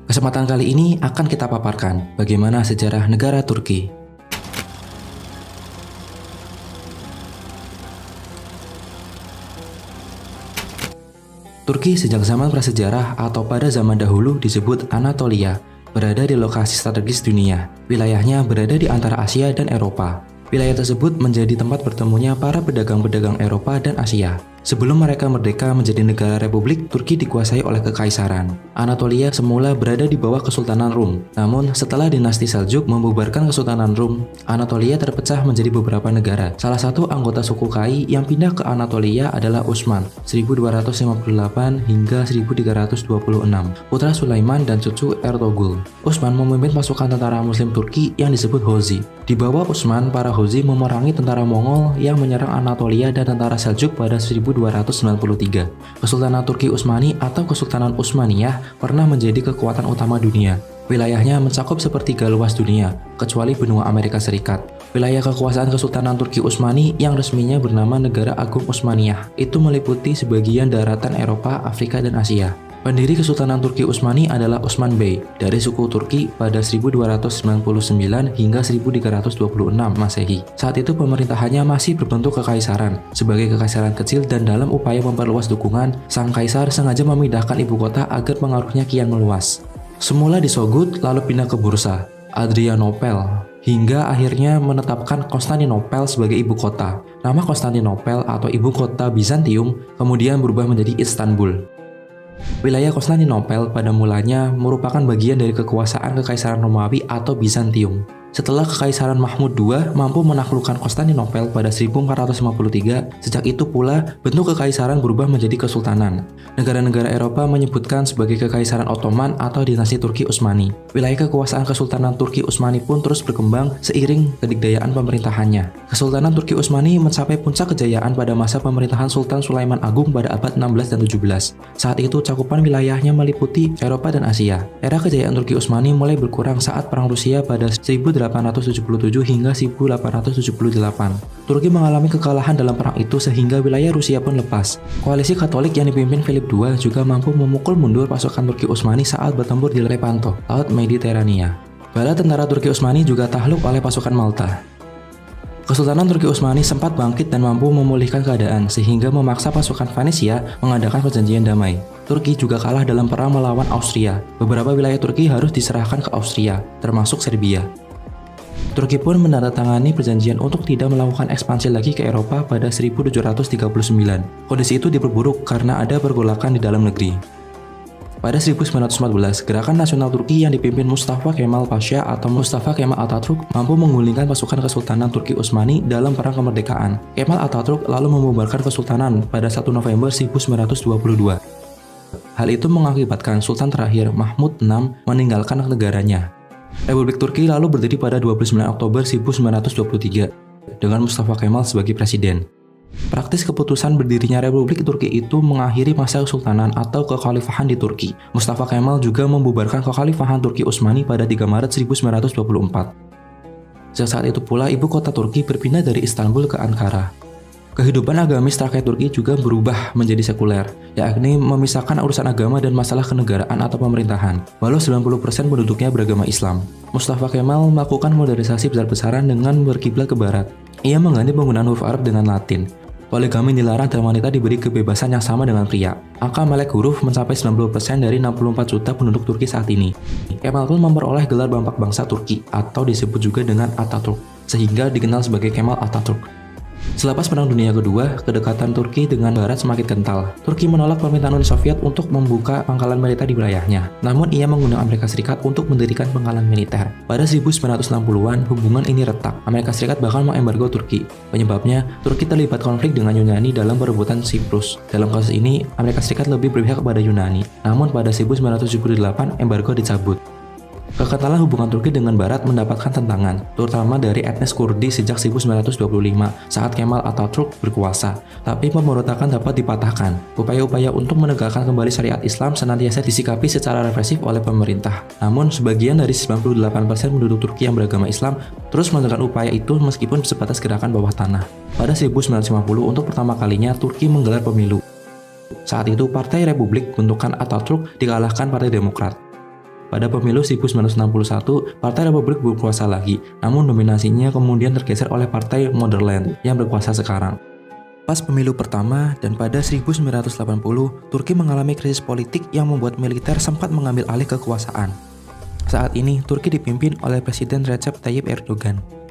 Kesempatan kali ini akan kita paparkan bagaimana sejarah negara Turki. Turki sejak zaman prasejarah atau pada zaman dahulu disebut Anatolia, berada di lokasi strategis dunia. Wilayahnya berada di antara Asia dan Eropa. Wilayah tersebut menjadi tempat bertemunya para pedagang-pedagang Eropa dan Asia. Sebelum mereka merdeka menjadi negara republik, Turki dikuasai oleh kekaisaran. Anatolia semula berada di bawah Kesultanan Rum. Namun, setelah dinasti Seljuk membubarkan Kesultanan Rum, Anatolia terpecah menjadi beberapa negara. Salah satu anggota suku Kai yang pindah ke Anatolia adalah Utsman, 1258 hingga 1326, putra Sulaiman dan cucu Ertugrul. Utsman memimpin pasukan tentara Muslim Turki yang disebut Hozi. Di bawah Utsman, para Hozi memerangi tentara Mongol yang menyerang Anatolia dan tentara Seljuk pada 1293. Kesultanan Turki Utsmani atau Kesultanan Utsmaniyah pernah menjadi kekuatan utama dunia. Wilayahnya mencakup sepertiga luas dunia, kecuali benua Amerika Serikat. Wilayah kekuasaan Kesultanan Turki Utsmani yang resminya bernama Negara Agung Utsmaniyah itu meliputi sebagian daratan Eropa, Afrika, dan Asia. Pendiri Kesultanan Turki Utsmani adalah Osman Bey dari suku Turki pada 1299 hingga 1326 Masehi. Saat itu pemerintahannya masih berbentuk kekaisaran. Sebagai kekaisaran kecil dan dalam upaya memperluas dukungan, sang kaisar sengaja memindahkan ibu kota agar pengaruhnya kian meluas. Semula di Sogut, lalu pindah ke Bursa, Adrianopel, hingga akhirnya menetapkan Konstantinopel sebagai ibu kota. Nama Konstantinopel atau ibu kota Bizantium kemudian berubah menjadi Istanbul. Wilayah Konstantinopel pada mulanya merupakan bagian dari kekuasaan Kekaisaran Romawi atau Bizantium. Setelah Kekaisaran Mahmud II mampu menaklukkan Konstantinopel pada 1453, sejak itu pula bentuk kekaisaran berubah menjadi kesultanan. Negara-negara Eropa menyebutkan sebagai Kekaisaran Ottoman atau dinasti Turki Utsmani. Wilayah kekuasaan Kesultanan Turki Utsmani pun terus berkembang seiring kedikdayaan pemerintahannya. Kesultanan Turki Utsmani mencapai puncak kejayaan pada masa pemerintahan Sultan Sulaiman Agung pada abad 16 dan 17. Saat itu cakupan wilayahnya meliputi Eropa dan Asia. Era kejayaan Turki Utsmani mulai berkurang saat Perang Rusia pada 1877 hingga 1878. Turki mengalami kekalahan dalam perang itu sehingga wilayah Rusia pun lepas. Koalisi Katolik yang dipimpin Philip II juga mampu memukul mundur pasukan Turki Utsmani saat bertempur di Lepanto, Laut Mediterania. Bala tentara Turki Utsmani juga takluk oleh pasukan Malta. Kesultanan Turki Utsmani sempat bangkit dan mampu memulihkan keadaan sehingga memaksa pasukan Venesia mengadakan perjanjian damai. Turki juga kalah dalam perang melawan Austria. Beberapa wilayah Turki harus diserahkan ke Austria, termasuk Serbia. Turki pun menandatangani perjanjian untuk tidak melakukan ekspansi lagi ke Eropa pada 1739. Kondisi itu diperburuk karena ada pergolakan di dalam negeri. Pada 1914, Gerakan Nasional Turki yang dipimpin Mustafa Kemal Pasha atau Mustafa Kemal Atatürk mampu menggulingkan pasukan Kesultanan Turki Utsmani dalam Perang Kemerdekaan. Kemal Atatürk lalu membubarkan Kesultanan pada 1 November 1922. Hal itu mengakibatkan Sultan terakhir Mahmud VI meninggalkan negaranya. Republik Turki lalu berdiri pada 29 Oktober 1923 dengan Mustafa Kemal sebagai presiden. Praktis keputusan berdirinya Republik Turki itu mengakhiri masa kesultanan atau kekhalifahan di Turki. Mustafa Kemal juga membubarkan kekhalifahan Turki Utsmani pada 3 Maret 1924. Sejak saat itu pula ibu kota Turki berpindah dari Istanbul ke Ankara. Kehidupan agamis terkait Turki juga berubah menjadi sekuler, yakni memisahkan urusan agama dan masalah kenegaraan atau pemerintahan. Walau 90% penduduknya beragama Islam, Mustafa Kemal melakukan modernisasi besar-besaran dengan berkiblat ke barat. Ia mengganti penggunaan huruf Arab dengan Latin. Poligami dilarang dan wanita diberi kebebasan yang sama dengan pria. Angka melek huruf mencapai 90% dari 64 juta penduduk Turki saat ini. Kemal pun memperoleh gelar Bangsa Bangsa Turki atau disebut juga dengan Atatürk, sehingga dikenal sebagai Kemal Atatürk. Selepas Perang Dunia Kedua, kedekatan Turki dengan Barat semakin kental. Turki menolak permintaan Uni Soviet untuk membuka pangkalan militer di wilayahnya. Namun ia mengundang Amerika Serikat untuk mendirikan pangkalan militer. Pada 1960-an, hubungan ini retak. Amerika Serikat bahkan mengembargo Turki. Penyebabnya, Turki terlibat konflik dengan Yunani dalam perebutan Siprus. Dalam kasus ini, Amerika Serikat lebih berpihak kepada Yunani. Namun pada 1978, embargo dicabut. Kekentalan hubungan Turki dengan Barat mendapatkan tentangan, terutama dari etnis Kurdi sejak 1925 saat Kemal Atatürk berkuasa. Tapi pemberontakan dapat dipatahkan. Upaya-upaya untuk menegakkan kembali syariat Islam senantiasa disikapi secara represif oleh pemerintah. Namun, sebagian dari 98% penduduk Turki yang beragama Islam terus menekan upaya itu meskipun sebatas gerakan bawah tanah. Pada 1950, untuk pertama kalinya Turki menggelar pemilu. Saat itu, Partai Republik bentukan Atatürk dikalahkan Partai Demokrat. Pada pemilu 1961, Partai Republik berkuasa lagi, namun dominasinya kemudian tergeser oleh Partai Motherland yang berkuasa sekarang. Pas pemilu pertama dan pada 1980, Turki mengalami krisis politik yang membuat militer sempat mengambil alih kekuasaan. Saat ini, Turki dipimpin oleh Presiden Recep Tayyip Erdogan.